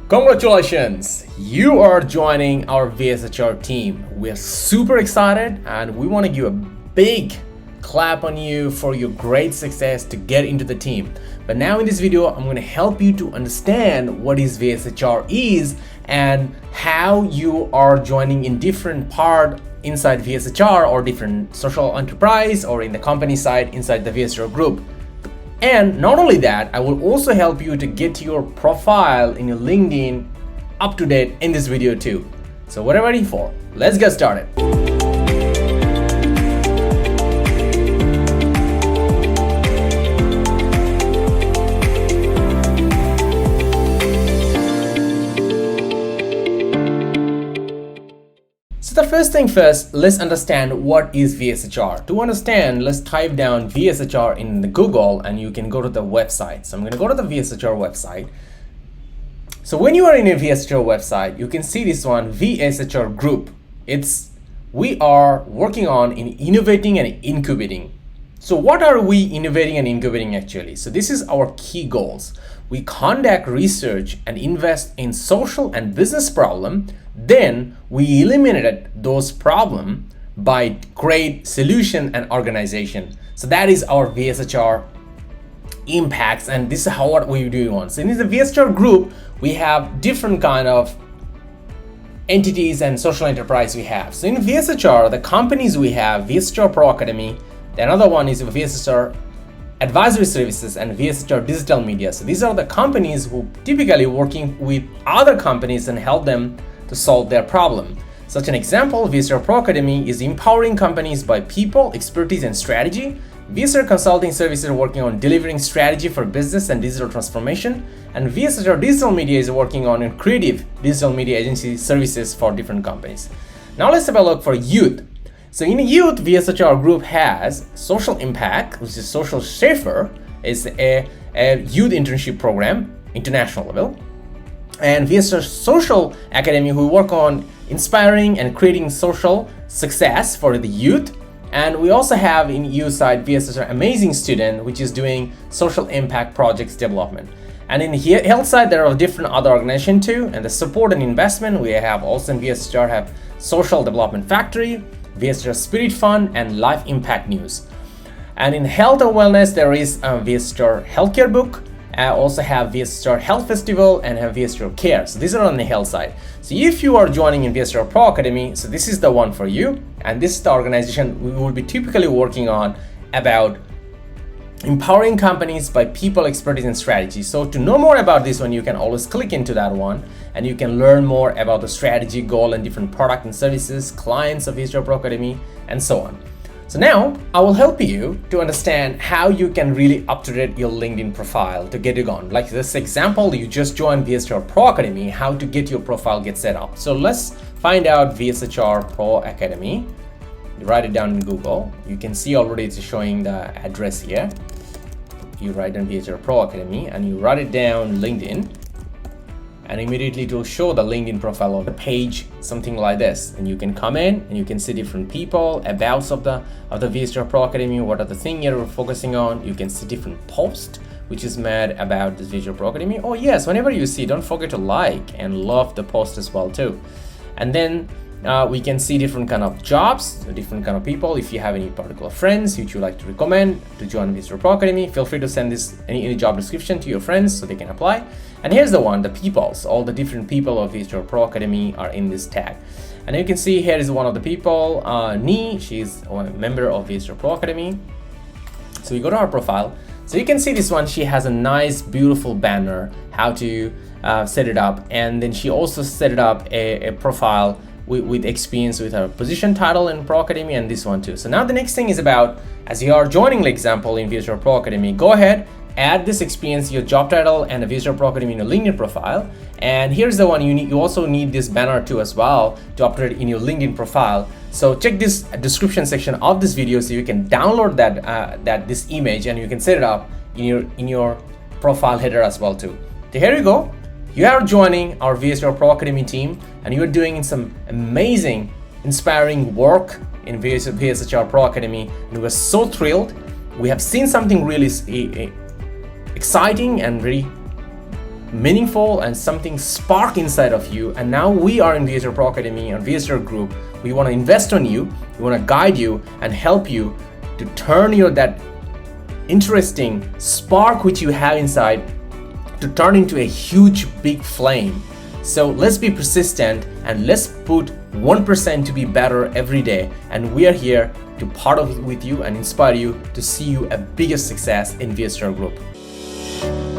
Congratulations! You are joining our VSHR team. We're super excited and we want to give a big clap on you for your great success to get into the team. But now in this video, I'm going to help you to understand what is VSHR is and how you are joining in different part inside VSHR or different social enterprise or in the company side inside the VSHR group. And not only that, I will also help you to get your profile in your LinkedIn up to date in this video too. So what are you waiting for? Let's get started. So the first thing first, let's understand what is VSHR. To understand, let's type down VSHR in the Google and you can go to the website. So I'm going to go to the VSHR website. So when you are in a VSHR website, you can see this one, VSHR group. We are working on innovating and incubating. So what are we innovating and incubating actually? So this is our key goals. We conduct research and invest in social and business problem. Then we eliminated those problems by great solution and organization. So that is our VSHR impacts, and this is what we do on. So in the VSHR group, we have different kind of entities and social enterprise we have. So in VSHR, the companies we have, VSHR Pro Academy, another one is VSHR Advisory Services and VSHR Digital Media. So these are the companies who typically working with other companies and help them to solve their problem. Such an example, VSHR Pro Academy is empowering companies by people, expertise, and strategy. VSHR Consulting Services are working on delivering strategy for business and digital transformation. And VSHR Digital Media is working on creative digital media agency services for different companies. Now let's have a look for youth. So in youth, VSHR group has Social Impact, which is Social Safer, is a youth internship program, international level. And VSHR Social Academy, who work on inspiring and creating social success for the youth. And we also have in youth side VSHR Amazing Student, which is doing social impact projects development. And in health side, there are different other organizations too. And the support and investment, we have also in VSHR have Social Development Factory, VSHR Spirit Fund, and Life Impact News. And in health and wellness, there is VSHR Healthcare Book. I also have VSHR Health Festival and have VSHR Care. So these are on the health side. So if you are joining in VSHR Pro Academy, so this is the one for you. And this is the organization we will be typically working on about empowering companies by people, expertise, and strategy. So to know more about this one, you can always click into that one and you can learn more about the strategy, goal, and different product and services, clients of VSHR Pro Academy, and so on. So now I will help you to understand how you can really up-to-date your LinkedIn profile to get it on. Like this example, you just joined VSHR Pro Academy, how to get your profile get set up. So let's find out VSHR Pro Academy. You write it down in Google. You can see already it's showing the address here. You write down VSHR Pro Academy and you write it down LinkedIn. And immediately it will show the LinkedIn profile of the page, something like this. And you can come in and you can see different people, abouts of the VSHR Pro Academy, what are the things you're focusing on. You can see different posts which is made about this VSHR Pro Academy. Oh yes, whenever you see, don't forget to like and love the post as well too. And then we can see different kind of jobs, different kind of people. If you have any particular friends which you like to recommend to join VSHR Pro Academy, feel free to send this any job description to your friends so they can apply. And here's the one, the peoples, all the different people of VSHR Pro Academy are in this tag. And you can see here is one of the people, Ni, she's a member of VSHR Pro Academy. So we go to our profile. So you can see this one, she has a nice, beautiful banner, how to set it up. And then she also set it up a profile with experience with her position title in Pro Academy and this one too. So now the next thing is about, as you are joining the example in VSHR Pro Academy, go ahead, add this experience, your job title and a VSHR Pro Academy in your LinkedIn profile. And here's the one you also need this banner too as well to upload in your LinkedIn profile. So check this description section of this video so you can download this image and you can set it up in your profile header as well too. So here you go. You are joining our VSHR Pro Academy team and you're doing some amazing, inspiring work in VSHR Pro Academy. And we're so thrilled. We have seen something really exciting and very meaningful and something spark inside of you. And now we are in VSHR Pro Academy or VSHR Group. We want to invest on you. We want to guide you and help you to turn that interesting spark which you have inside to turn into a huge big flame. So let's be persistent and let's put 1% to be better every day. And we are here to partner with you and inspire you to see you a bigger success in VSHR Group.